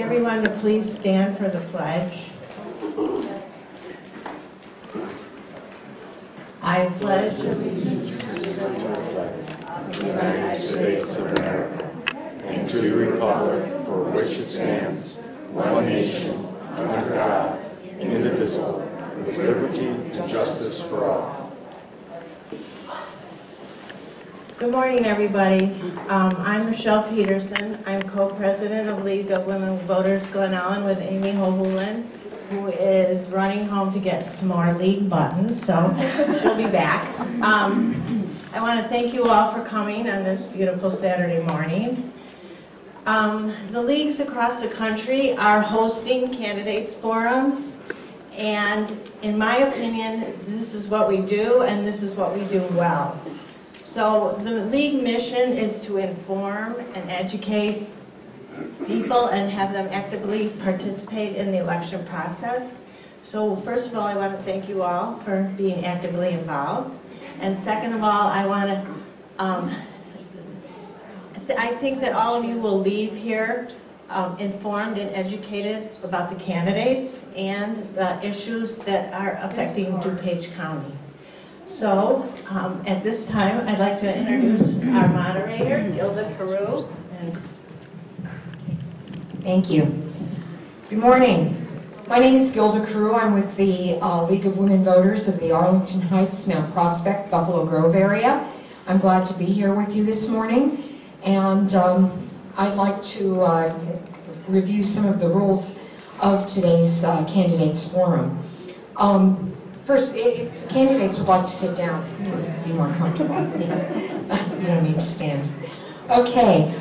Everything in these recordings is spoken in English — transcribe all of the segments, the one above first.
everyone to please stand for the pledge. I pledge allegiance to the United States of America and to the republic for which it stands, one nation, under God, indivisible, with liberty and justice for all. Good morning, everybody. I'm Michelle Peterson. I'm co-president of League of Women Voters Glen, Ellyn with Amy Hohulin, who is running home to get some more league buttons, so she'll be back. I want to thank you all for coming on this beautiful Saturday morning. The leagues across the country are hosting candidates forums, and in my opinion, this is what we do, and this is what we do well. So the league mission is to inform and educate people and have them actively participate in the election process. So first of all, I want to thank you all for being actively involved. And second of all, I want to, I think that all of you will leave here informed and educated about the candidates and the issues that are affecting DuPage County. So at this time, I'd like to introduce our moderator, Gilda Carew. Thank you. Good morning. My name is Gilda Carew. I'm with the League of Women Voters of the Arlington Heights, Mount Prospect, Buffalo Grove area. I'm glad to be here with you this morning, and I'd like to review some of the rules of today's candidates forum. First, if candidates would like to sit down, be more comfortable. You don't need to stand. Okay.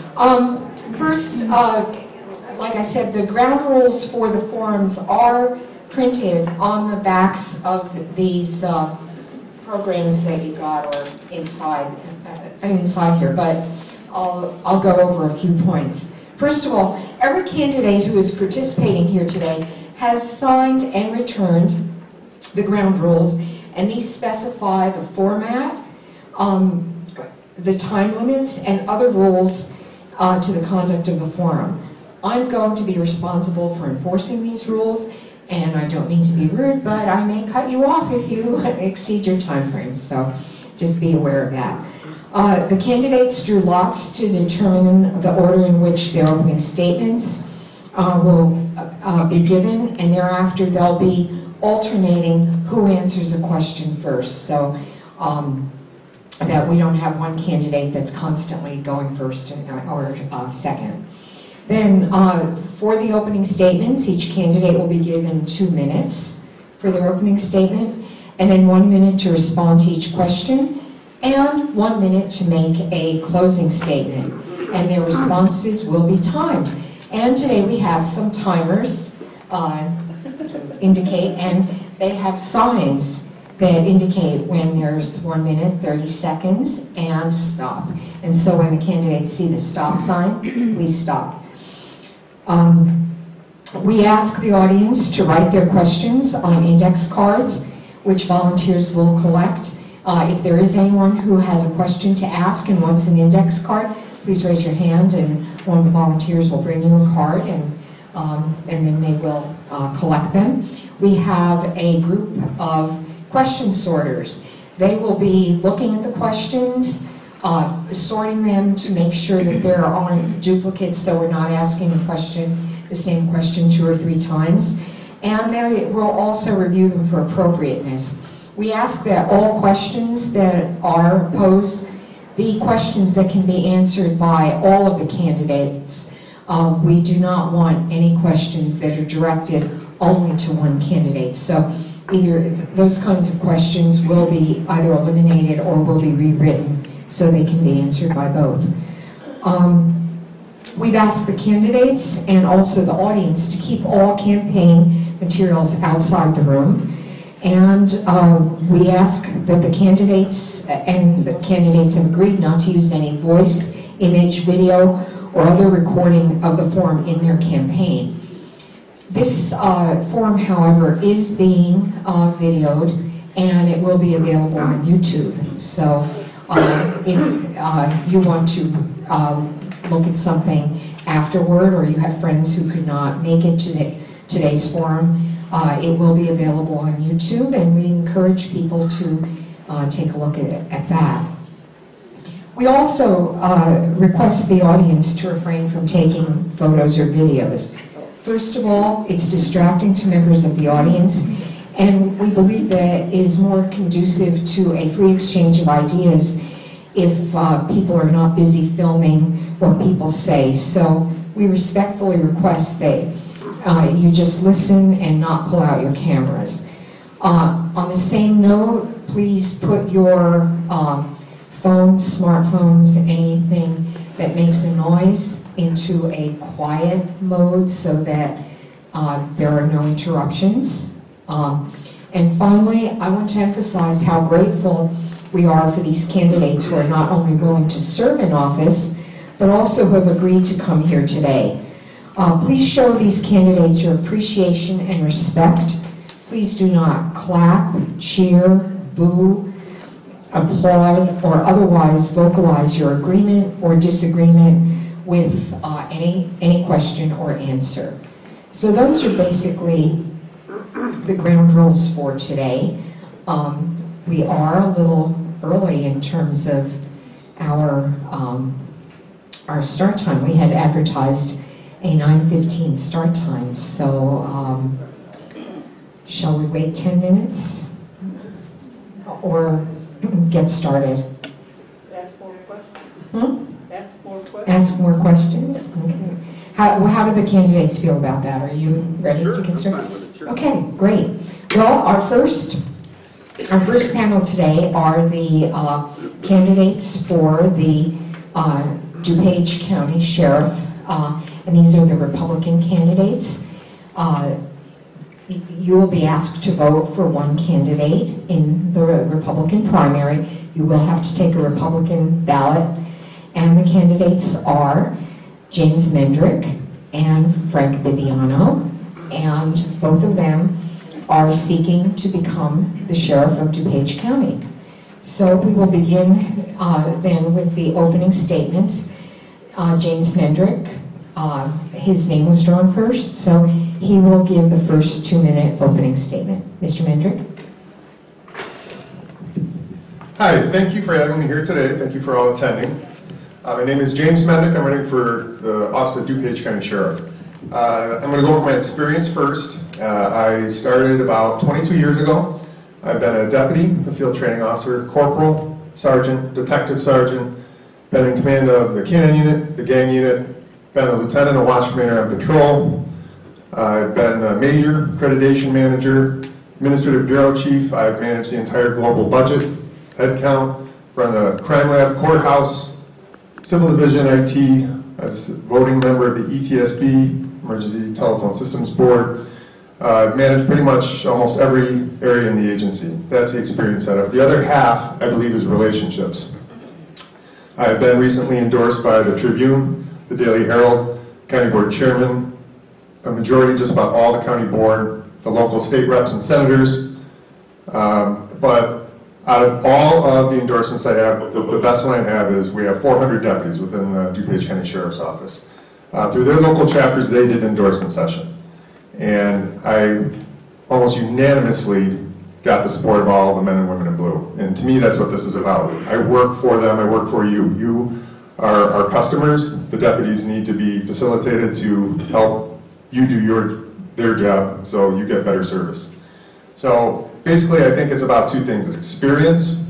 First, like I said, the ground rules for the forums are printed on the backs of these programs that you got, or inside here. But I'll go over a few points. First of all, every candidate who is participating here today has signed and returned the ground rules, and these specify the format, the time limits, and other rules to the conduct of the forum. I'm going to be responsible for enforcing these rules, and I don't mean to be rude, but I may cut you off if you exceed your time frames, so just be aware of that. The candidates drew lots to determine the order in which their opening statements will be given, and thereafter they'll be alternating who answers a question first, so that we don't have one candidate that's constantly going first or second. Then for the opening statements, each candidate will be given 2 minutes for their opening statement, and then 1 minute to respond to each question, and 1 minute to make a closing statement. And their responses will be timed. And today we have some timers indicate, and they have signs that indicate when there's 1 minute, 30 seconds, and stop. And so when the candidates see the stop sign, please stop. We ask the audience to write their questions on index cards, which volunteers will collect. If there is anyone who has a question to ask and wants an index card, please raise your hand, and one of the volunteers will bring you a card, and then they will collect them. We have a group of question sorters. They will be looking at the questions, sorting them to make sure that there aren't duplicates, so we're not asking the same question 2 or 3 times. And they will also review them for appropriateness. We ask that all questions that are posed be questions that can be answered by all of the candidates. We do not want any questions that are directed only to one candidate. So either those kinds of questions will be either eliminated or will be rewritten so they can be answered by both. We've asked the candidates and also the audience to keep all campaign materials outside the room. And we ask that the candidates have agreed not to use any voice, image, video, or other recording of the forum in their campaign. This forum, however, is being videoed, and it will be available on YouTube. So if you want to look at something afterward, or you have friends who could not make it to today's forum, it will be available on YouTube, and we encourage people to take a look at that. We also request the audience to refrain from taking photos or videos. First of all, it's distracting to members of the audience, and we believe that it is more conducive to a free exchange of ideas if people are not busy filming what people say. So we respectfully request that you just listen and not pull out your cameras. On the same note, please put your phones, smartphones, anything that makes a noise into a quiet mode so that there are no interruptions. And finally, I want to emphasize how grateful we are for these candidates who are not only willing to serve in office, but also who have agreed to come here today. Please show these candidates your appreciation and respect. Please do not clap, cheer, boo, applaud, or otherwise vocalize your agreement or disagreement with any question or answer. So those are basically the ground rules for today. We are a little early in terms of our start time. We had advertised a 9:15 start time, so shall we wait 10 minutes or get started? Ask more questions. Ask more questions. Ask more questions? Okay. How do the candidates feel about that? Are you ready to get started? Sure. Okay, great. Well, our first panel today are the candidates for the DuPage County Sheriff, and these are the Republican candidates. You will be asked to vote for one candidate in the Republican primary. You will have to take a Republican ballot, and the candidates are James Mendrick and Frank Bibiano, and both of them are seeking to become the Sheriff of DuPage County. So we will begin then with the opening statements. James Mendrick, his name was drawn first, so he will give the first 2-minute opening statement. Mr. Mendrick. Hi, thank you for having me here today. Thank you for all attending. My name is James Mendrick. I'm running for the office of DuPage County Sheriff. I'm going to go over my experience first. I started about 22 years ago. I've been a deputy, a field training officer, corporal, sergeant, detective sergeant, been in command of the K-9 unit, the gang unit, been a lieutenant, a watch commander on patrol. I've been a major, accreditation manager, administrative bureau chief. I've managed the entire global budget, head count, run the crime lab, courthouse, civil division IT, as a voting member of the ETSB, Emergency Telephone Systems Board. I've managed pretty much almost every area in the agency. That's the experience I have. The other half, I believe, is relationships. I have been recently endorsed by the Tribune, the Daily Herald, County Board Chairman, a majority, just about all the county board, the local state reps and senators. But out of all of the endorsements I have, the best one I have is we have 400 deputies within the DuPage County Sheriff's Office. Through their local chapters, they did an endorsement session. And I almost unanimously got the support of all the men and women in blue. And to me, that's what this is about. I work for them, I work for you. You are our customers. The deputies need to be facilitated to help you do their job so you get better service. So basically, I think it's about two things. It's experience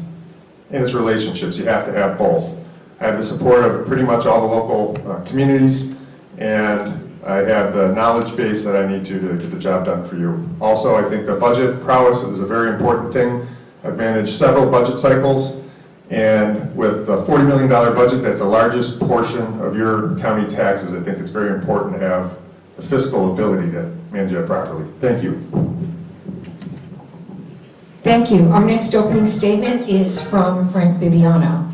and it's relationships. You have to have both. I have the support of pretty much all the local communities, and I have the knowledge base that I need to get the job done for you. Also, I think the budget prowess is a very important thing. I've managed several budget cycles, and with a $40 million budget, that's the largest portion of your county taxes. I think it's very important to have the fiscal ability to manage that properly. Thank you. Thank you. Our next opening statement is from Frank Bibiano.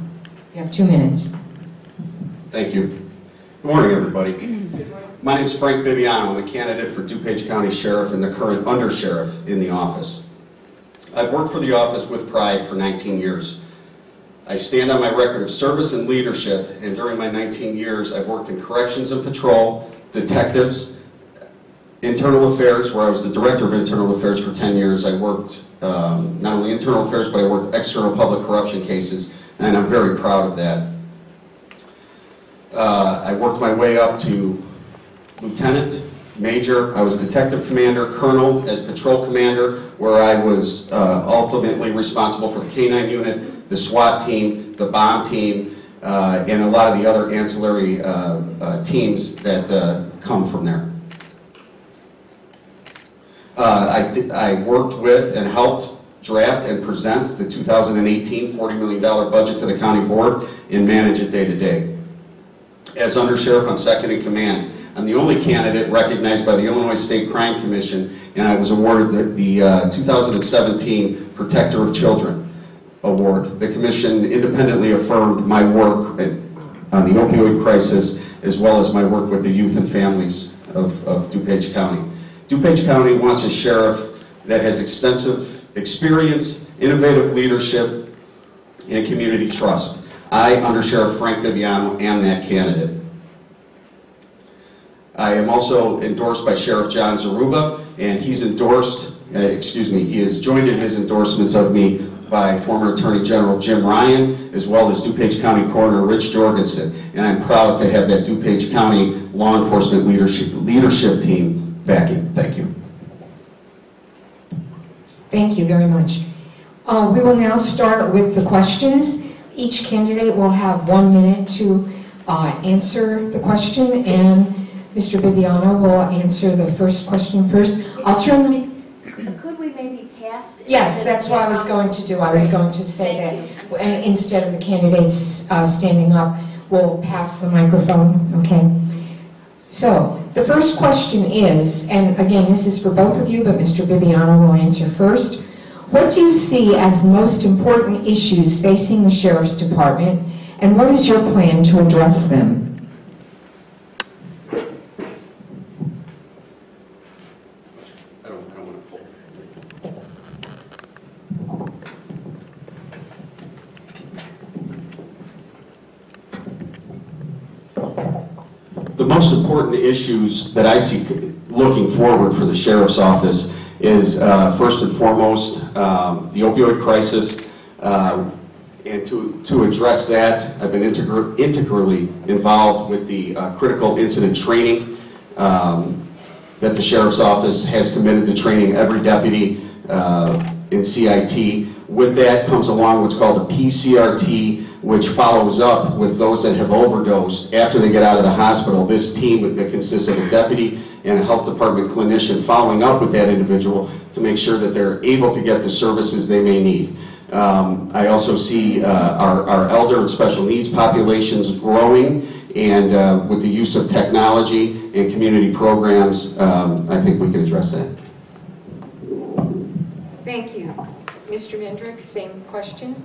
You have 2 minutes. Thank you. Good morning, everybody. My name is Frank Bibiano. I'm a candidate for DuPage County Sheriff and the current undersheriff in the office. I've worked for the office with pride for 19 years. I stand on my record of service and leadership, and during my 19 years, I've worked in corrections and patrol, detectives, internal affairs, where I was the director of internal affairs for 10 years. I worked not only internal affairs, but I worked external public corruption cases, and I'm very proud of that. I worked my way up to lieutenant, major. I was detective commander, colonel as patrol commander, where I was ultimately responsible for the K-9 unit, the SWAT team, the bomb team, and a lot of the other ancillary teams that come from there. I worked with and helped draft and present the 2018 $40 million budget to the county board and manage it day to day. As undersheriff, I'm second in command. I'm the only candidate recognized by the Illinois State Crime Commission, and I was awarded the 2017 Protector of Children Award. The commission independently affirmed my work on the opioid crisis, as well as my work with the youth and families of DuPage County. DuPage County wants a sheriff that has extensive experience, innovative leadership, and community trust. I, Under Sheriff Frank Bibiano, am that candidate. I am also endorsed by Sheriff John Zaruba, and he's endorsed, he has joined in his endorsements of me by former Attorney General Jim Ryan, as well as DuPage County Coroner Rich Jorgensen. And I'm proud to have that DuPage County law enforcement leadership team backing. Thank you. Thank you very much. We will now start with the questions. Each candidate will have 1 minute to answer the question, and Mr. Bibiano will answer the first question first. I'll turn them. Could we maybe pass? Yes, that's what I was going to do. I was going to say that instead of the candidates standing up, we'll pass the microphone, okay? So, the first question is, and again, this is for both of you, but Mr. Bibiano will answer first. What do you see as the most important issues facing the Sheriff's Department, and what is your plan to address them? The most important issues that I see looking forward for the Sheriff's Office is first and foremost the opioid crisis, and to address that, I've been integrally involved with the critical incident training that the Sheriff's Office has committed to training every deputy in CIT. With that comes along what's called a PCRT, which follows up with those that have overdosed after they get out of the hospital. This team that consists of a deputy and a health department clinician following up with that individual to make sure that they're able to get the services they may need. I also see our elder and special needs populations growing, and with the use of technology and community programs, I think we can address that. Thank you. Mr. Mendrick, same question.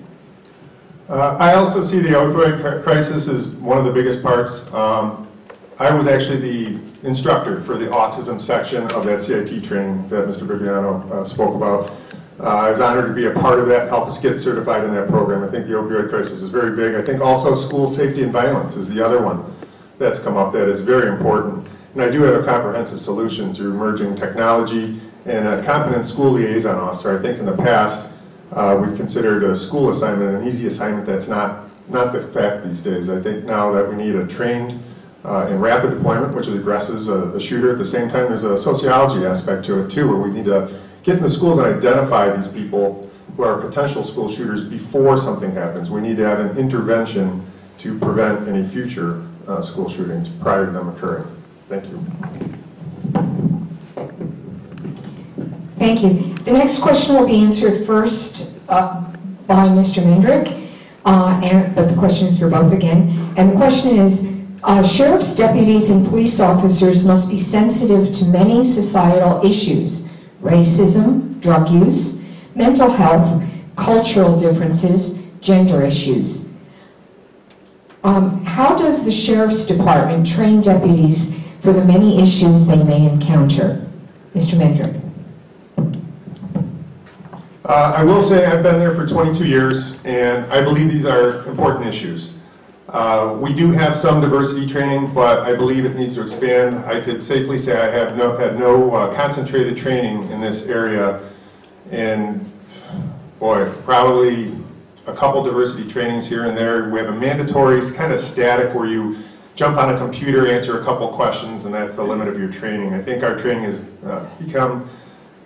I also see the opioid crisis as one of the biggest parts. I was actually the instructor for the autism section of that CIT training that Mr. Bibiano spoke about. I was honored to be a part of that, help us get certified in that program. I think the opioid crisis is very big. I think also school safety and violence is the other one that's come up that is very important. And I do have a comprehensive solution through emerging technology and a competent school liaison officer. I think in the past, we've considered a school assignment an easy assignment. That's not the fact these days. I think now that we need a trained and rapid deployment, which addresses a shooter. At the same time, there's a sociology aspect to it too, where we need to get in the schools and identify these people who are potential school shooters before something happens. We need to have an intervention to prevent any future school shootings prior to them occurring. Thank you. Thank you. The next question will be answered first by Mr. Mendrick, but the question is for both again. And the question is, sheriff's deputies and police officers must be sensitive to many societal issues: racism, drug use, mental health, cultural differences, gender issues. How does the Sheriff's Department train deputies for the many issues they may encounter? Mr. Mendrick. I will say I've been there for 22 years, and I believe these are important issues. We do have some diversity training, but I believe it needs to expand. I could safely say I have had no concentrated training in this area, and boy, probably a couple diversity trainings here and there. We have a mandatory, kind of static, where you jump on a computer, answer a couple questions, and that's the limit of your training. I think our training has become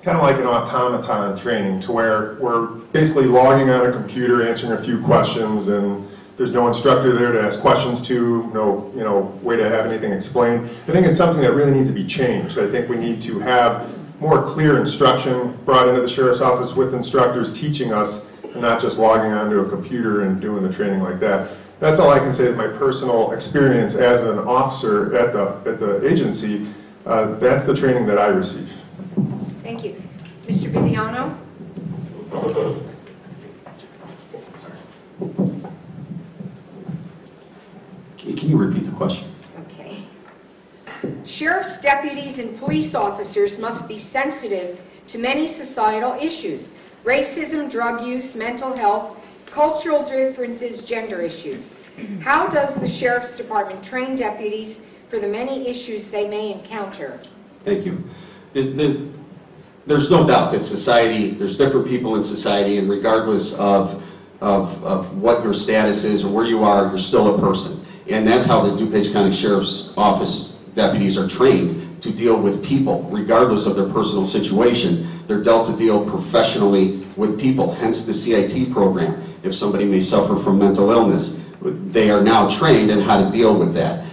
kind of like an automaton training, to where we're basically logging on a computer, answering a few questions, and there's no instructor there to ask questions to, no way to have anything explained. I think it's something that really needs to be changed. I think we need to have more clear instruction brought into the sheriff's office with instructors teaching us, and not just logging onto a computer and doing the training like that. That's all I can say is my personal experience as an officer at the agency. That's the training that I receive. Thank you. Mr. Bibiano? Can you repeat the question? Okay. Sheriff's deputies and police officers must be sensitive to many societal issues: racism, drug use, mental health, cultural differences, gender issues. How does the Sheriff's Department train deputies for the many issues they may encounter? Thank you. There's no doubt that society, there's different people in society, and regardless of what your status is or where you are, you're still a person. And that's how the DuPage County Sheriff's Office deputies are trained to deal with people, regardless of their personal situation. They're dealt to deal professionally with people, hence the CIT program. If somebody may suffer from mental illness, they are now trained in how to deal with that.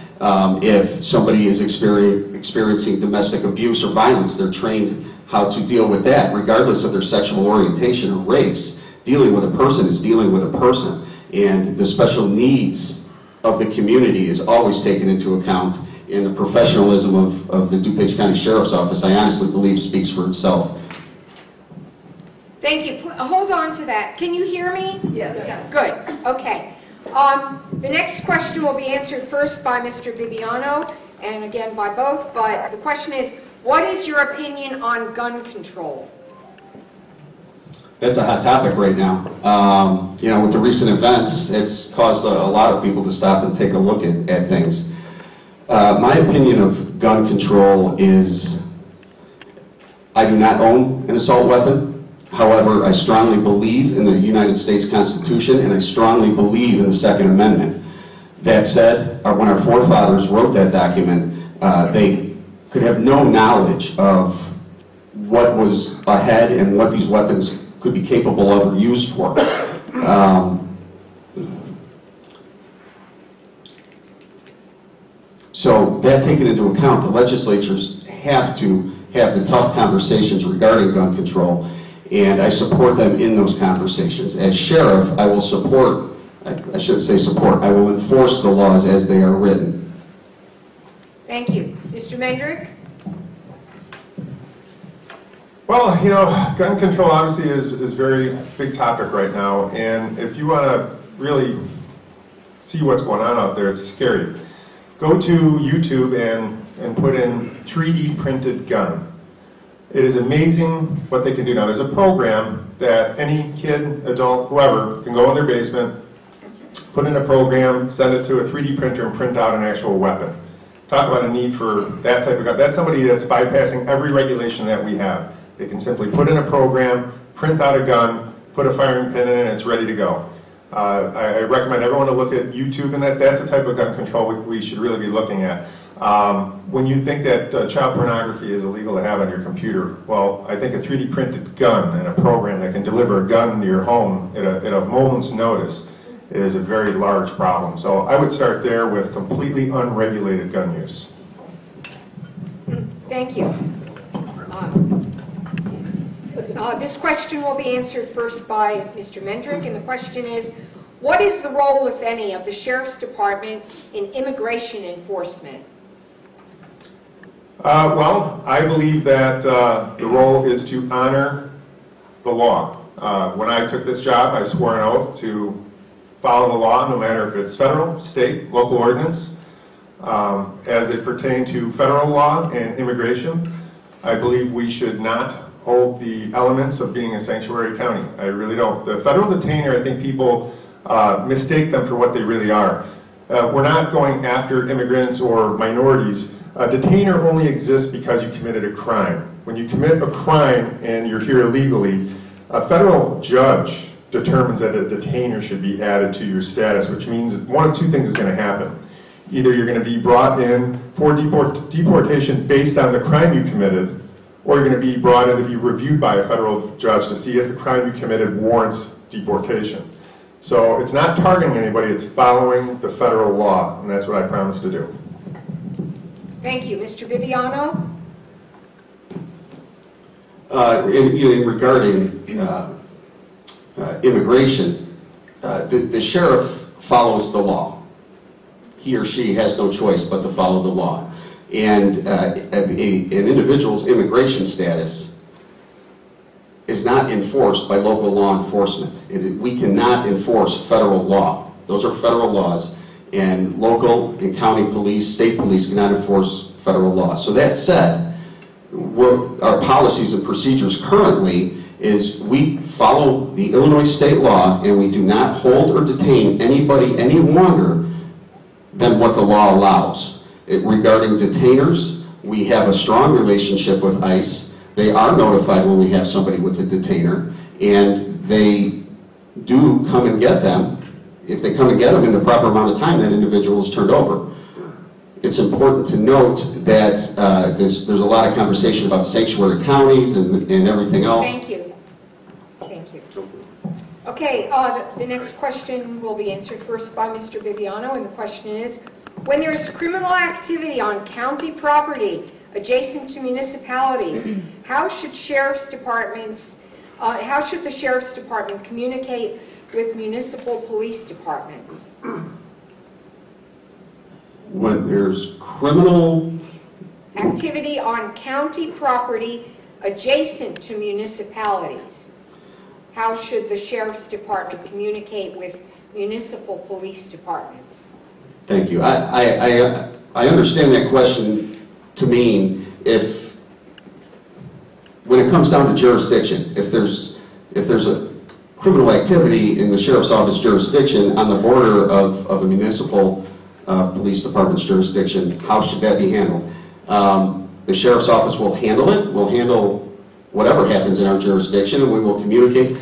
If somebody is experiencing domestic abuse or violence, they're trained how to deal with that, regardless of their sexual orientation or race. Dealing with a person is dealing with a person, and the special needs of the community is always taken into account, and the professionalism of the DuPage County Sheriff's Office, I honestly believe, speaks for itself. Thank you. Hold on to that. Can you hear me? Yes. Good. Okay. The next question will be answered first by Mr. Bibiano, and again by both, but the question is, what is your opinion on gun control? That's a hot topic right now. With the recent events, it's caused a lot of people to stop and take a look at things. My opinion of gun control is, I do not own an assault weapon. However, I strongly believe in the United States Constitution, and I strongly believe in the Second Amendment. That said, when our forefathers wrote that document, they could have no knowledge of what was ahead and what these weapons could be capable of or used for. So that taken into account, the legislatures have to have the tough conversations regarding gun control, and I support them in those conversations. As sheriff, I will support, I shouldn't say support, I will enforce the laws as they are written. Thank you. Mr. Mendrick? Well, gun control obviously is a very big topic right now, and if you want to really see what's going on out there, it's scary. Go to YouTube and put in 3D printed gun. It is amazing what they can do now. There's a program that any kid, adult, whoever, can go in their basement, put in a program, send it to a 3D printer, and print out an actual weapon. Talk about a need for that type of gun. That's somebody that's bypassing every regulation that we have. They can simply put in a program, print out a gun, put a firing pin in it, and it's ready to go. I recommend everyone to look at YouTube, and that's the type of gun control we should really be looking at. When you think that child pornography is illegal to have on your computer, well, I think a 3D printed gun and a program that can deliver a gun to your home at a moment's notice is a very large problem. So I would start there with completely unregulated gun use. Thank you. This question will be answered first by Mr. Mendrick, and the question is, what is the role, if any, of the Sheriff's Department in immigration enforcement? Well, I believe that the role is to honor the law. When I took this job, I swore an oath to follow the law, no matter if it's federal, state, local ordinance. As it pertains to federal law and immigration, I believe we should not hold the elements of being a sanctuary county. I really don't. The federal detainer, I think people mistake them for what they really are. We're not going after immigrants or minorities. A detainer only exists because you committed a crime. When you commit a crime and you're here illegally, a federal judge determines that a detainer should be added to your status, which means one of two things is going to happen. Either you're going to be brought in for deportation based on the crime you committed, or you're going to be brought in to be reviewed by a federal judge to see if the crime you committed warrants deportation. So it's not targeting anybody, it's following the federal law, and that's what I promise to do. Thank you. Mr. Viviano? Regarding immigration, the sheriff follows the law. He or she has no choice but to follow the law. And an individual's immigration status is not enforced by local law enforcement. We cannot enforce federal law. Those are federal laws, and local and county police, state police cannot enforce federal law. So that said, our policies and procedures currently is we follow the Illinois state law, and we do not hold or detain anybody any longer than what the law allows. Regarding detainers, we have a strong relationship with ICE. They are notified when we have somebody with a detainer, and they do come and get them. If they come and get them in the proper amount of time, that individual is turned over. It's important to note that there's a lot of conversation about sanctuary counties and everything else. Thank you. Thank you. Okay, the next question will be answered first by Mr. Viviano, and the question is, when there is criminal activity on county property adjacent to municipalities, how should the Sheriff's Department communicate with municipal police departments? When there's criminal activity on county property adjacent to municipalities, how should the Sheriff's Department communicate with municipal police departments? Thank you. I understand that question to mean if, when it comes down to jurisdiction, if there's a criminal activity in the Sheriff's Office jurisdiction on the border of a municipal police department's jurisdiction, how should that be handled? The Sheriff's Office will handle it. We'll handle whatever happens in our jurisdiction, and we will communicate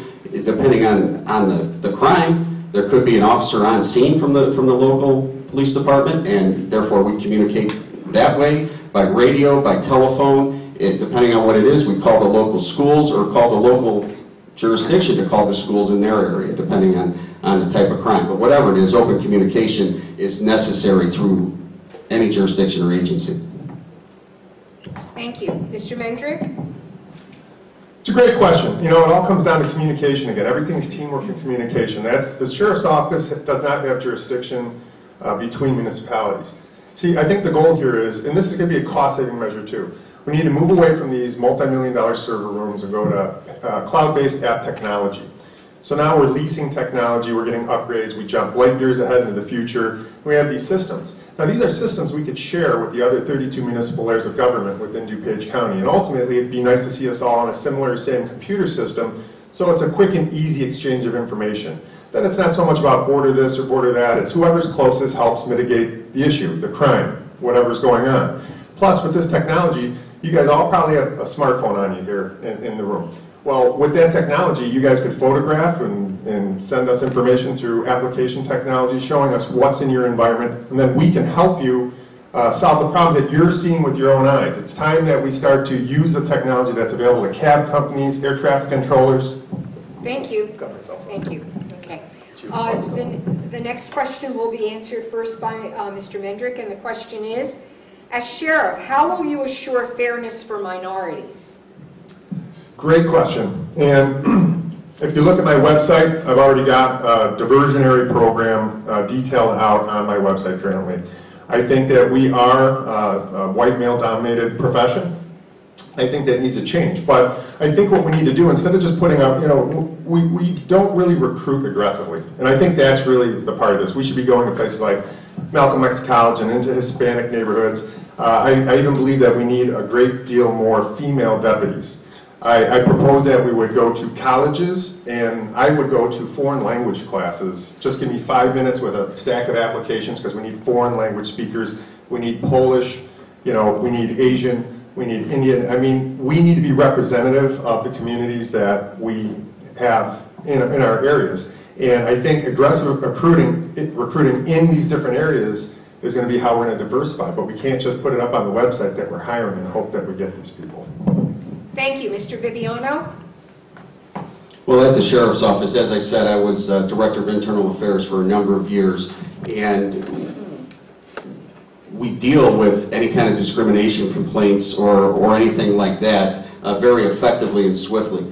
depending on the crime. There could be an officer on scene from the local police department, and therefore we communicate that way, by radio, by telephone. Depending on what it is, we call the local schools or call the local jurisdiction to call the schools in their area, depending on the type of crime. But whatever it is, open communication is necessary through any jurisdiction or agency. Thank you. Mr. Mendrick? It's a great question. You know, it all comes down to communication again. Everything's teamwork and communication. The Sheriff's Office does not have jurisdiction between municipalities. See, I think the goal here is, and this is going to be a cost-saving measure too, we need to move away from these multi-million-dollar server rooms and go to cloud-based app technology. So now we're leasing technology, we're getting upgrades, we jump light years ahead into the future. We have these systems. Now these are systems we could share with the other 32 municipal layers of government within DuPage County. And ultimately it'd be nice to see us all on a similar, same computer system, so it's a quick and easy exchange of information. Then it's not so much about border this or border that, it's whoever's closest helps mitigate the issue, the crime, whatever's going on. Plus with this technology, you guys all probably have a smartphone on you here in the room. Well, with that technology, you guys could photograph and send us information through application technology showing us what's in your environment, and then we can help you solve the problems that you're seeing with your own eyes. It's time that we start to use the technology that's available to cab companies, air traffic controllers. Thank you. Got myself. Thank you. Okay. The next question will be answered first by Mr. Mendrick, and the question is, as sheriff, how will you assure fairness for minorities? Great question. And if you look at my website, I've already got a diversionary program detailed out on my website currently. I think that we are a white male-dominated profession. I think that needs to change. But I think what we need to do, instead of just putting up, you know, we don't really recruit aggressively. And I think that's really the part of this. We should be going to places like Malcolm X College and into Hispanic neighborhoods. I even believe that we need a great deal more female deputies. I propose that we would go to colleges, and I would go to foreign language classes. Just give me 5 minutes with a stack of applications, because we need foreign language speakers. We need Polish, you know, we need Asian, we need Indian. I mean, we need to be representative of the communities that we have in our areas. And I think aggressive recruiting in these different areas is going to be how we're going to diversify. But we can't just put it up on the website that we're hiring and hope that we get these people. Thank you. Mr. Viviano? Well, at the Sheriff's Office, as I said, I was Director of Internal Affairs for a number of years, and we deal with any kind of discrimination complaints or anything like that very effectively and swiftly.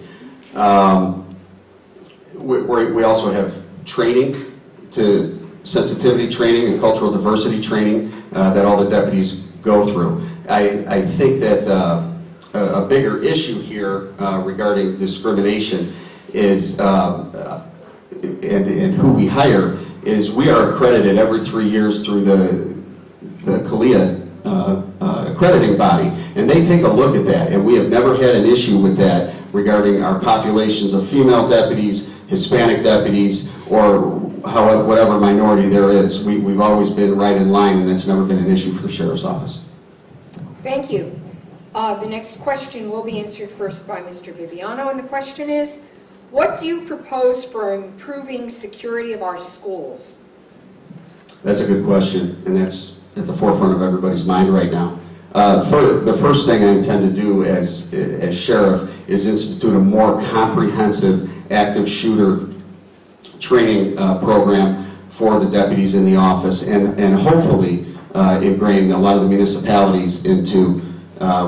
We also have training, sensitivity training and cultural diversity training that all the deputies go through. I think that a bigger issue here regarding discrimination is, and who we hire, is we are accredited every 3 years through the CALEA accrediting body, and they take a look at that, and we have never had an issue with that regarding our populations of female deputies, Hispanic deputies, or however, whatever minority there is. We've always been right in line, and that's never been an issue for the Sheriff's Office. Thank you. The next question will be answered first by Mr. Viviano, and the question is, what do you propose for improving security of our schools? That's a good question, and that's at the forefront of everybody's mind right now. The first thing I intend to do as sheriff is institute a more comprehensive active shooter training program for the deputies in the office, and hopefully ingrain a lot of the municipalities into.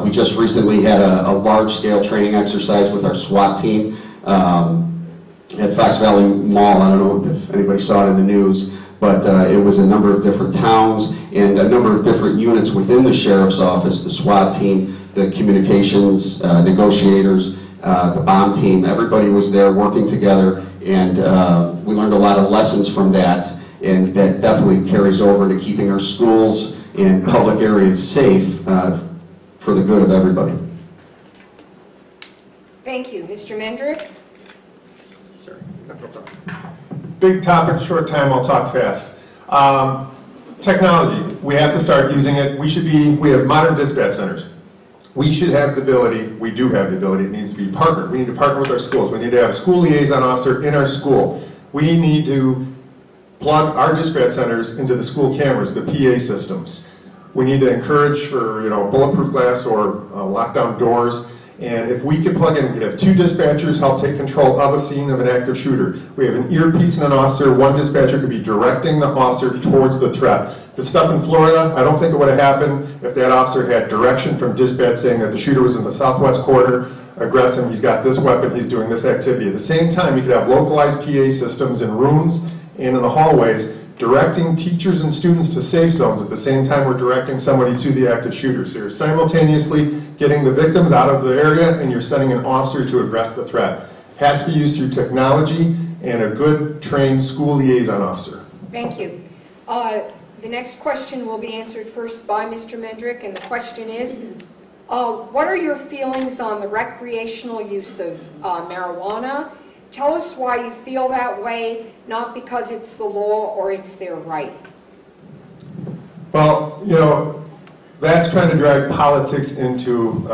We just recently had a large-scale training exercise with our SWAT team at Fox Valley Mall. I don't know if anybody saw it in the news, but it was a number of different towns and a number of different units within the Sheriff's Office, the SWAT team, the communications negotiators, the bomb team. Everybody was there working together, and we learned a lot of lessons from that, and that definitely carries over into keeping our schools and public areas safe for the good of everybody. Thank you. Mr. Mendrick? Sorry. Big topic, short time, I'll talk fast. Technology, we have to start using it. We have modern dispatch centers. We should have the ability, we do have the ability, it needs to be partnered. We need to partner with our schools. We need to have a school liaison officer in our school. We need to plug our dispatch centers into the school cameras, the PA systems. We need to encourage for, bulletproof glass or lockdown doors. And if we could plug in, we could have 2 dispatchers help take control of a scene of an active shooter. We have an earpiece and an officer. One dispatcher could be directing the officer towards the threat. The stuff in Florida, I don't think it would have happened if that officer had direction from dispatch saying that the shooter was in the southwest corner, aggressive, he's got this weapon, he's doing this activity. At the same time, you could have localized PA systems in rooms and in the hallways, directing teachers and students to safe zones at the same time we're directing somebody to the active shooter. So you're simultaneously getting the victims out of the area and you're sending an officer to address the threat. Has to be used through technology and a good trained school liaison officer. Thank you. The next question will be answered first by Mr. Mendrick, and the question is, what are your feelings on the recreational use of marijuana? Tell us why you feel that way, not because it's the law or it's their right. Well, that's trying to drag politics into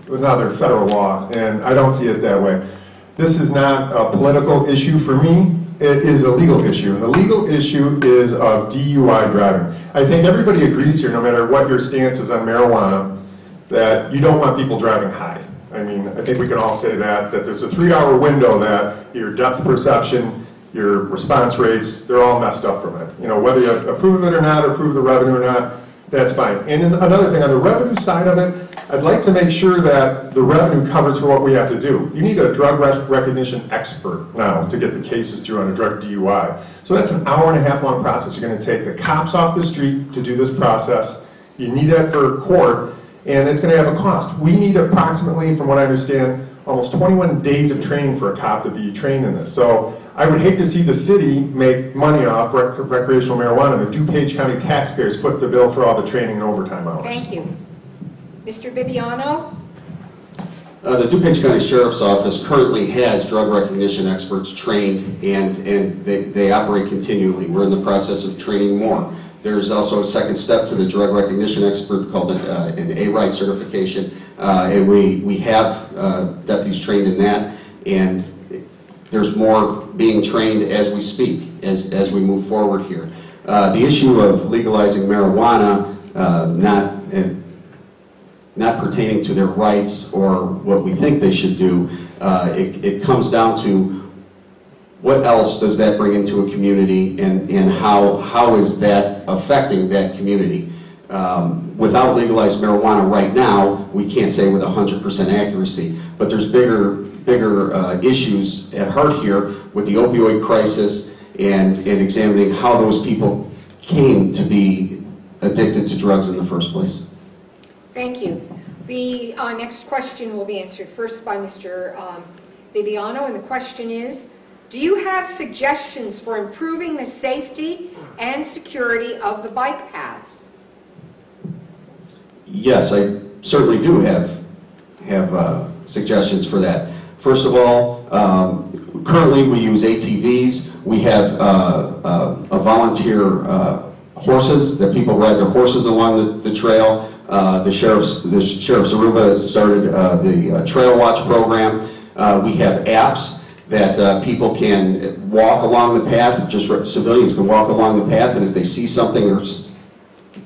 another federal law, and I don't see it that way. This is not a political issue for me. It is a legal issue, and the legal issue is of DUI driving. I think everybody agrees here, no matter what your stance is on marijuana, that you don't want people driving high. I mean, I think we can all say that there's a 3-hour window that your depth perception, your response rates, they're all messed up from it. Whether you approve of it or not, approve of the revenue or not, that's fine. And another thing, on the revenue side of it, I'd like to make sure that the revenue covers for what we have to do. You need a drug recognition expert now to get the cases through on a drug DUI. So that's an 1.5 hour long process. You're going to take the cops off the street to do this process. You need that for court, and it's going to have a cost. We need approximately, from what I understand, almost 21 days of training for a cop to be trained in this. So I would hate to see the city make money off recreational marijuana. The DuPage County taxpayers foot the bill for all the training and overtime hours. Thank you. Mr. Viviano? The DuPage County Sheriff's Office currently has drug recognition experts trained, and they operate continually. We're in the process of training more. There's also a second step to the drug recognition expert called an A-RIDE certification, and we have deputies trained in that, and there's more being trained as we speak, as we move forward here. The issue of legalizing marijuana, not pertaining to their rights or what we think they should do, it comes down to what else does that bring into a community, and how is that affecting that community? Without legalized marijuana right now, we can't say with 100% accuracy, but there's bigger issues at heart here with the opioid crisis and examining how those people came to be addicted to drugs in the first place. Thank you. The next question will be answered first by Mr. Bibiano, and the question is, do you have suggestions for improving the safety and security of the bike paths? Yes, I certainly do have suggestions for that. First of all, currently we use ATVs. We have a volunteer horses, that people ride their horses along the trail. The Sheriff's Aruba started the Trail Watch program. We have apps that people can walk along the path, civilians can walk along the path, and if they see something, or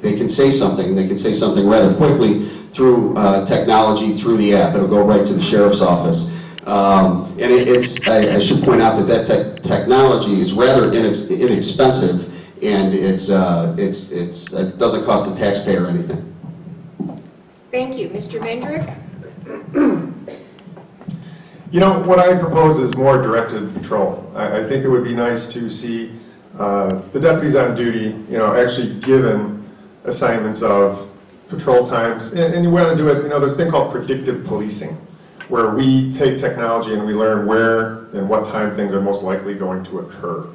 they can say something, rather quickly through technology, through the app. It'll go right to the Sheriff's Office. And I should point out that technology is rather inexpensive, and it doesn't cost the taxpayer anything. Thank you. Mr. Mendrick? You know, what I propose is more directed patrol. I think it would be nice to see the deputies on duty, actually given assignments of patrol times. And you want to do it, there's a thing called predictive policing, where we take technology and we learn where and what time things are most likely going to occur.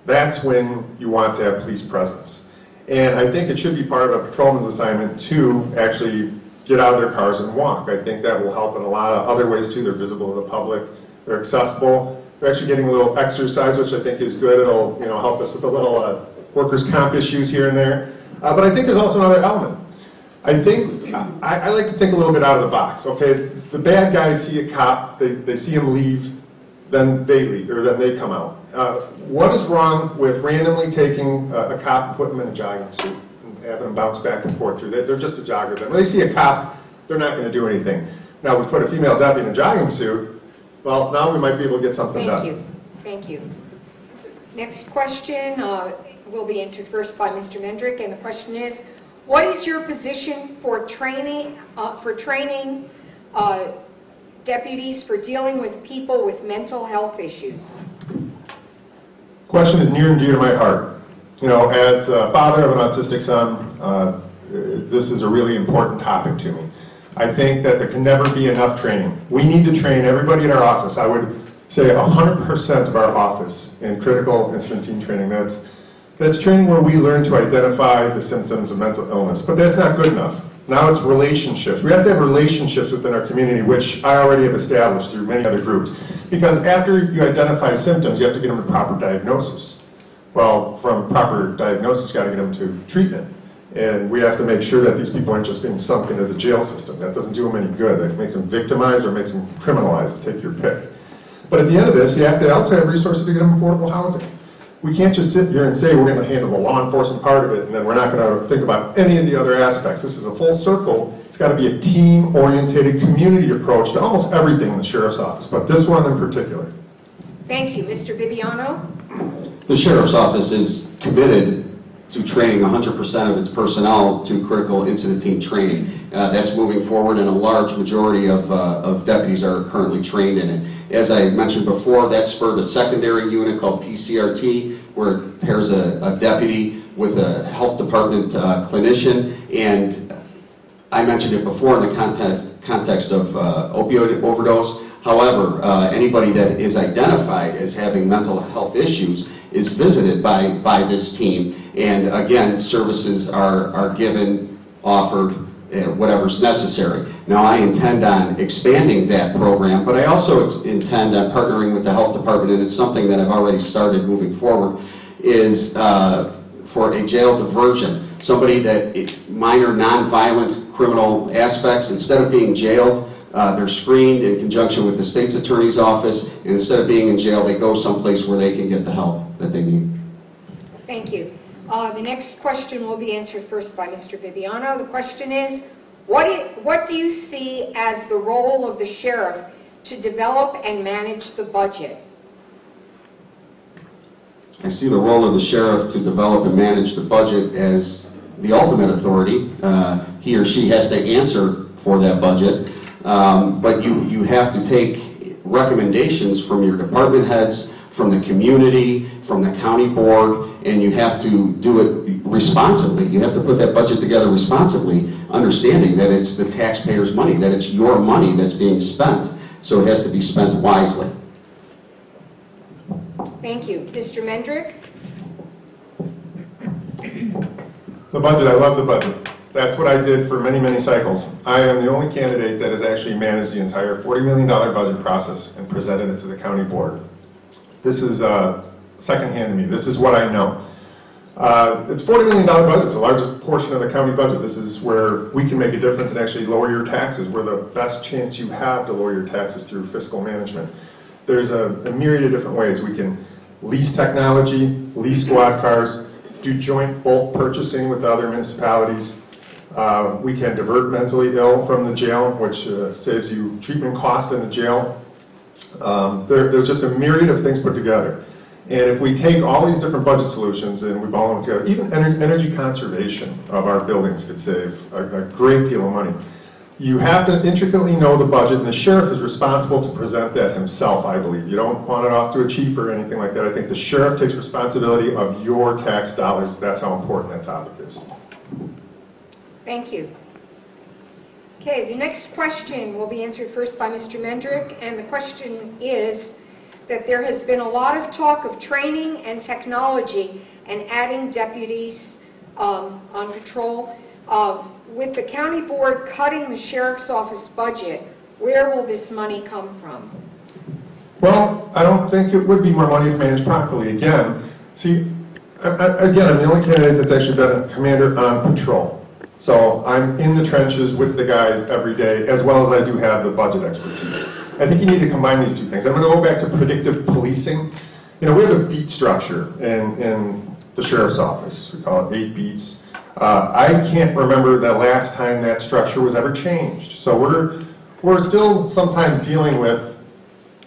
That's when you want to have police presence. And I think it should be part of a patrolman's assignment to actually get out of their cars and walk. I think that will help in a lot of other ways too. They're visible to the public, they're accessible, they're actually getting a little exercise, which I think is good. It'll help us with a little workers' comp issues here and there. But I think there's also another element. I think, I like to think a little bit out of the box, okay? The bad guys see a cop, they see him leave, then they leave, or then they come out. What is wrong with randomly taking a cop and putting him in a jogging suit and having them bounce back and forth through? They're just a jogger. When they see a cop, they're not going to do anything. Now, we put a female deputy in a jogging suit, well, now we might be able to get something done. Thank you. Next question will be answered first by Mr. Mendrick, and the question is, what is your position for training deputies for dealing with people with mental health issues? Question is near and dear to my heart. As a father of an autistic son, this is a really important topic to me. I think that there can never be enough training. We need to train everybody in our office. I would say 100% of our office in critical incident team training. That's training where we learn to identify the symptoms of mental illness. But that's not good enough. Now it's relationships. We have to have relationships within our community, which I already have established through many other groups. Because after you identify symptoms, you have to get them to proper diagnosis. Well, from proper diagnosis, you got to get them to treatment. And we have to make sure that these people aren't just being sunk into the jail system. That doesn't do them any good. That makes them victimized or makes them criminalized, take your pick. But at the end of this, you have to also have resources to get them affordable housing. We can't just sit here and say we're going to handle the law enforcement part of it and then we're not going to think about any of the other aspects. This is a full circle. It's got to be a team-oriented community approach to almost everything in the Sheriff's Office, but this one in particular. Thank you. Mr. Bibiano? The Sheriff's Office is committed to training 100% of its personnel to critical incident team training. That's moving forward, and a large majority of deputies are currently trained in it. As I mentioned before, that spurred a secondary unit called PCRT, where it pairs a deputy with a health department clinician, and I mentioned it before in the context of opioid overdose. However, anybody that is identified as having mental health issues is visited by this team, and again, services are given, offered whatever's necessary. Now, I intend on expanding that program, but I also intend on partnering with the health department, and it's something that I've already started moving forward, is for a jail diversion. Somebody that, minor non-violent criminal aspects, instead of being jailed, they're screened in conjunction with the state's attorney's office, and instead of being in jail, they go someplace where they can get the help that they need. Thank you. The next question will be answered first by Mr. Bibiano. The question is, what do you see as the role of the sheriff to develop and manage the budget? I see the role of the sheriff to develop and manage the budget as the ultimate authority. He or she has to answer for that budget, but you have to take recommendations from your department heads, from the community, from the county board, and you have to do it responsibly. You have to put that budget together responsibly, understanding that it's the taxpayers' money, that it's your money that's being spent, so it has to be spent wisely. Thank you. Mr. Mendrick? The budget, I love the budget. That's what I did for many, many cycles. I am the only candidate that has actually managed the entire $40 million budget process and presented it to the county board. This is secondhand to me. This is what I know. It's $40 million budget. It's the largest portion of the county budget. This is where we can make a difference and actually lower your taxes. We're the best chance you have to lower your taxes through fiscal management. There's a myriad of different ways. We can lease technology, lease squad cars, do joint bulk purchasing with other municipalities. We can divert mentally ill from the jail, which saves you treatment cost in the jail. There's just a myriad of things put together. And if we take all these different budget solutions and we ball them together, even energy conservation of our buildings could save a great deal of money. You have to intricately know the budget, and the sheriff is responsible to present that himself, I believe. You don't want it off to a chief or anything like that. I think the sheriff takes responsibility of your tax dollars. That's how important that topic is. Thank you. Okay, the next question will be answered first by Mr. Mendrick, and the question is that there has been a lot of talk of training and technology and adding deputies on patrol. With the county board cutting the sheriff's office budget, where will this money come from? Well, I don't think it would be more money if managed properly. Again, see, I'm the only candidate that's actually been a commander on patrol. So I'm in the trenches with the guys every day, as well as I do have the budget expertise. I think you need to combine these two things. I'm going to go back to predictive policing. You know, we have a beat structure in the sheriff's office. We call it 8 beats. I can't remember the last time that structure was ever changed. So we're still sometimes dealing with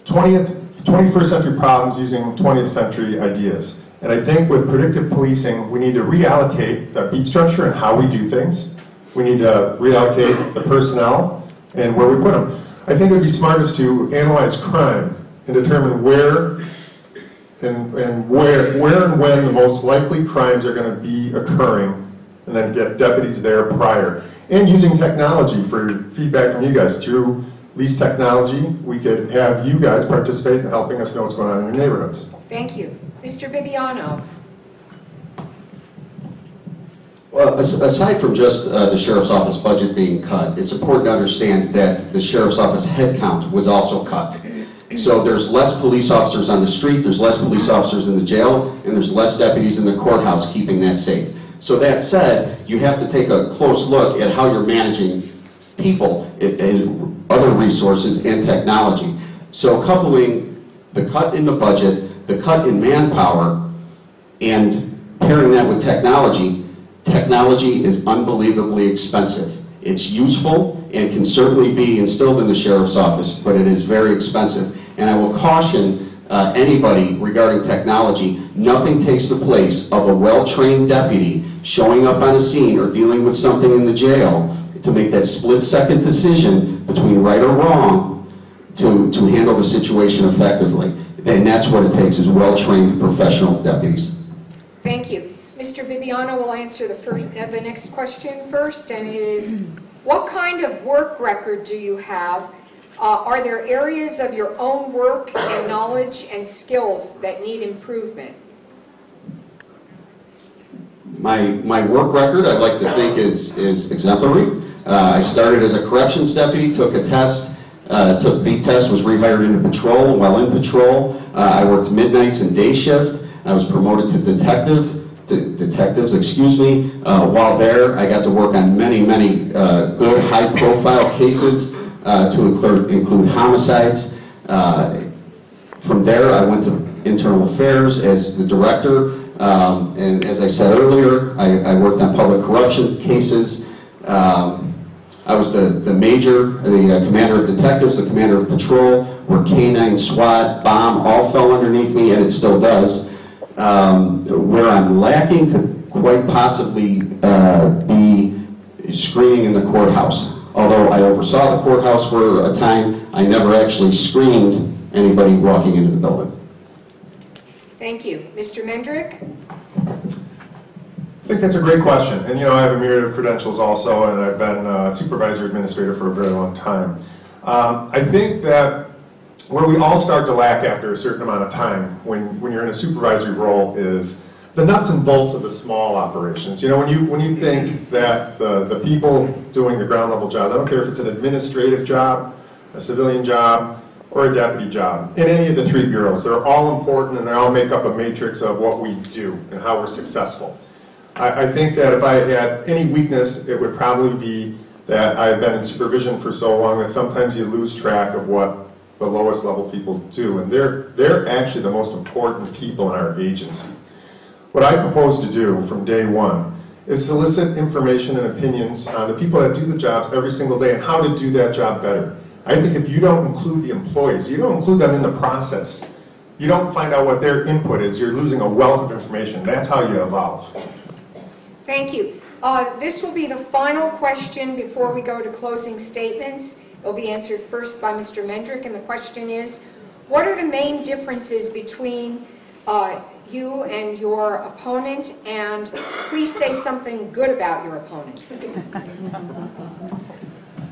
21st century problems using 20th century ideas. And I think with predictive policing, we need to reallocate the beat structure and how we do things. We need to reallocate the personnel and where we put them. I think it would be smartest to analyze crime and determine where and when the most likely crimes are going to be occurring, and then get deputies there prior. And using technology for feedback from you guys. Through lease technology, we could have you guys participate in helping us know what's going on in your neighborhoods. Thank you. Mr. Bibiano. Well, aside from just the sheriff's office budget being cut, it's important to understand that the sheriff's office headcount was also cut. So there's less police officers on the street, there's less police officers in the jail, and there's less deputies in the courthouse keeping that safe. So that said, you have to take a close look at how you're managing people, other resources, and technology. So coupling the cut in the budget, the cut in manpower, and pairing that with technology, technology is unbelievably expensive. It's useful and can certainly be instilled in the sheriff's office, but it is very expensive. And I will caution anybody regarding technology, nothing takes the place of a well-trained deputy showing up on a scene or dealing with something in the jail to make that split-second decision between right or wrong to handle the situation effectively. And that's what it takes, is well-trained professional deputies. Thank you. Mr. Bibiano will answer the next question first, and it is, what kind of work record do you have? Are there areas of your own work and knowledge and skills that need improvement? My work record, I'd like to think, is exemplary. I started as a corrections deputy, took a test, took the test, was rehired into patrol. While in patrol, I worked midnights and day shift. I was promoted to detectives, excuse me. While there, I got to work on many good high-profile cases to include homicides. From there, I went to internal affairs as the director, and as I said earlier, I worked on public corruption cases. I was the major, the commander of detectives, the commander of patrol, where K-9, SWAT, bomb, all fell underneath me, and it still does. Where I'm lacking could quite possibly be screening in the courthouse. Although I oversaw the courthouse for a time, I never actually screened anybody walking into the building. Thank you. Mr. Mendrick? I think that's a great question. And you know, I have a myriad of credentials also, and I've been a supervisor administrator for a very long time. I think that where we all start to lack after a certain amount of time when you're in a supervisory role is the nuts and bolts of the small operations. You know, when you think that the people doing the ground level jobs, I don't care if it's an administrative job, a civilian job, or a deputy job, in any of the three bureaus, they're all important and they all make up a matrix of what we do and how we're successful. I think that if I had any weakness, it would probably be that I've been in supervision for so long that sometimes you lose track of what the lowest level people do, and they're actually the most important people in our agency. What I propose to do from day one is solicit information and opinions on the people that do the jobs every single day and how to do that job better. I think if you don't include the employees, you don't include them in the process, you don't find out what their input is, you're losing a wealth of information. That's how you evolve. Thank you. This will be the final question before we go to closing statements. It will be answered first by Mr. Mendrick, and the question is, what are the main differences between you and your opponent, and please say something good about your opponent.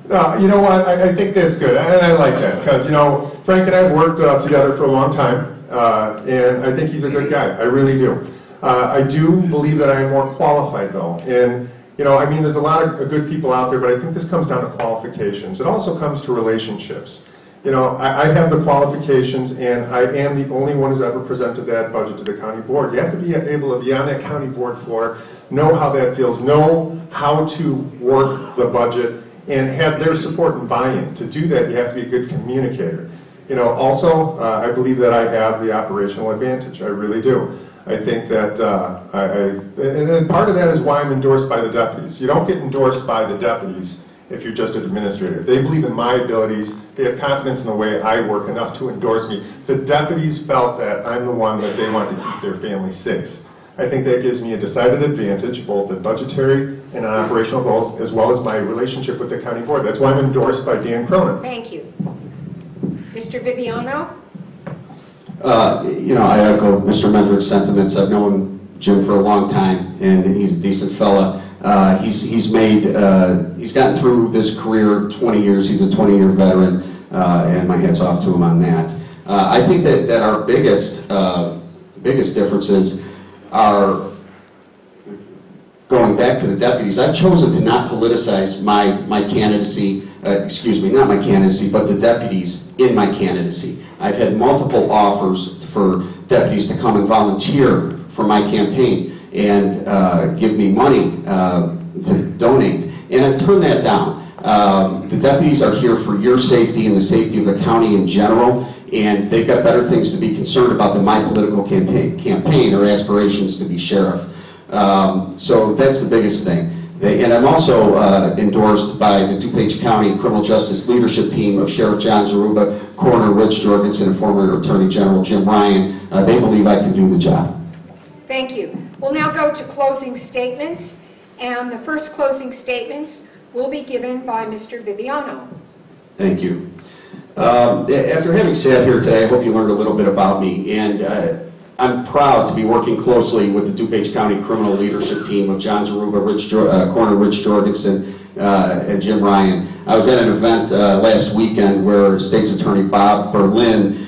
You know what, I think that's good, and I like that, because, you know, Frank and I have worked together for a long time, and I think he's a good guy, I really do. I do believe that I am more qualified, though, and, you know, I mean, there's a lot of good people out there, but I think this comes down to qualifications. It also comes to relationships. You know, I have the qualifications, and I am the only one who's ever presented that budget to the county board. You have to be able to be on that county board floor, know how that feels, know how to work the budget, and have their support and buy-in. To do that, you have to be a good communicator. You know, also, I believe that I have the operational advantage. I really do. I think that, and part of that is why I'm endorsed by the deputies. You don't get endorsed by the deputies if you're just an administrator. They believe in my abilities. They have confidence in the way I work enough to endorse me. The deputies felt that I'm the one that they want to keep their families safe. I think that gives me a decided advantage, both in budgetary and on operational goals, as well as my relationship with the county board. That's why I'm endorsed by Dan Cronin. Thank you. Mr. Viviano? You know, I echo Mr. Mendrick's sentiments. I've known Jim for a long time, and he's a decent fella. He's gotten through this career 20 years. He's a 20-year veteran, and my hat's off to him on that. I think that our biggest differences are going back to the deputies. I've chosen to not politicize my candidacy, excuse me, not my candidacy, but the deputies in my candidacy. I've had multiple offers for deputies to come and volunteer for my campaign and give me money to donate, and I've turned that down. The deputies are here for your safety and the safety of the county in general, and they've got better things to be concerned about than my political campaign or aspirations to be sheriff. So that's the biggest thing. And I'm also endorsed by the DuPage County Criminal Justice Leadership Team of Sheriff John Zaruba, Coroner Rich Jorgensen, and former Attorney General Jim Ryan. They believe I can do the job. Thank you. We'll now go to closing statements, and the first closing statements will be given by Mr. Viviano. Thank you. After having sat here today, I hope you learned a little bit about me, and I'm proud to be working closely with the DuPage County Criminal Leadership Team of John Zaruba, Coroner Rich Jorgensen, and Jim Ryan. I was at an event last weekend where State's Attorney Bob Berlin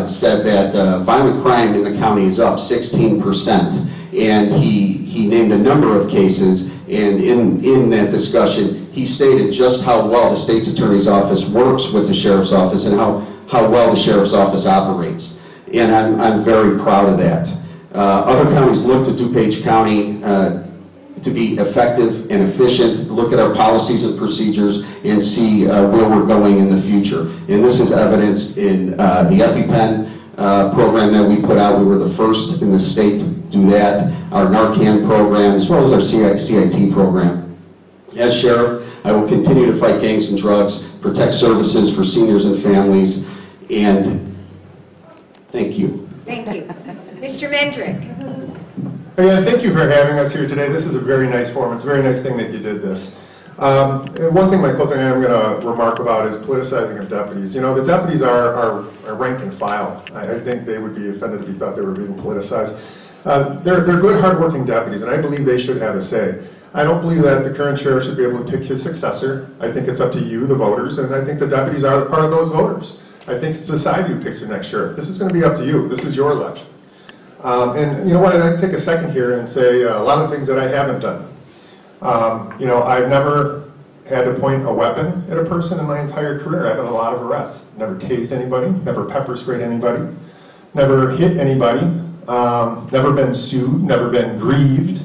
said that violent crime in the county is up 16%, and he named a number of cases, and in that discussion, he stated just how well the state's attorney's office works with the sheriff's office and how well the sheriff's office operates. And I'm very proud of that. Other counties look to DuPage County to be effective and efficient, look at our policies and procedures, and see where we're going in the future. And this is evidenced in the EpiPen program that we put out. We were the first in the state to do that. Our Narcan program, as well as our CIT program. As sheriff, I will continue to fight gangs and drugs, protect services for seniors and families, and thank you. Thank you. Mr. Mendrick. Again, thank you for having us here today. This is a very nice forum. It's a very nice thing that you did this. One thing my closing I'm going to remark about is politicizing of deputies. You know, the deputies are rank and file. I think they would be offended if you thought they were being politicized. They're good, hardworking deputies, and I believe they should have a say. I don't believe that the current sheriff should be able to pick his successor. I think it's up to you, the voters, and I think the deputies are part of those voters. I think it's society who picks their next sheriff. This is going to be up to you. This is your election. And you know what, I'd like to take a second here and say a lot of things that I haven't done. You know, I've never had to point a weapon at a person in my entire career. I've had a lot of arrests. Never tased anybody, never pepper sprayed anybody, never hit anybody, never been sued, never been grieved.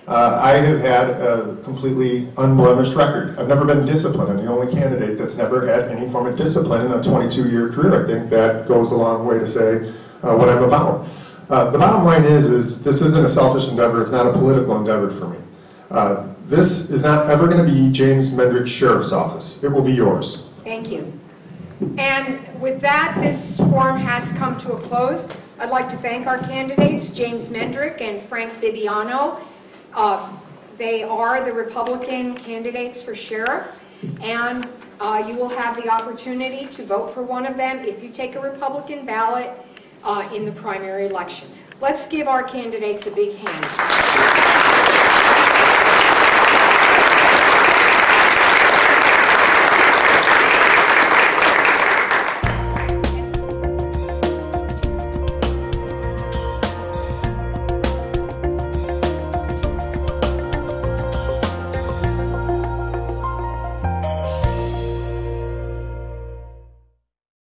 I have had a completely unblemished record. I've never been disciplined. I'm the only candidate that's never had any form of discipline in a 22-year career. I think that goes a long way to say what I'm about. The bottom line is this isn't a selfish endeavor. It's not a political endeavor for me. This is not ever going to be James Mendrick's Sheriff's Office. It will be yours. Thank you. And with that, this forum has come to a close. I'd like to thank our candidates, James Mendrick and Frank Bibiano. They are the Republican candidates for sheriff, and you will have the opportunity to vote for one of them if you take a Republican ballot in the primary election. Let's give our candidates a big hand.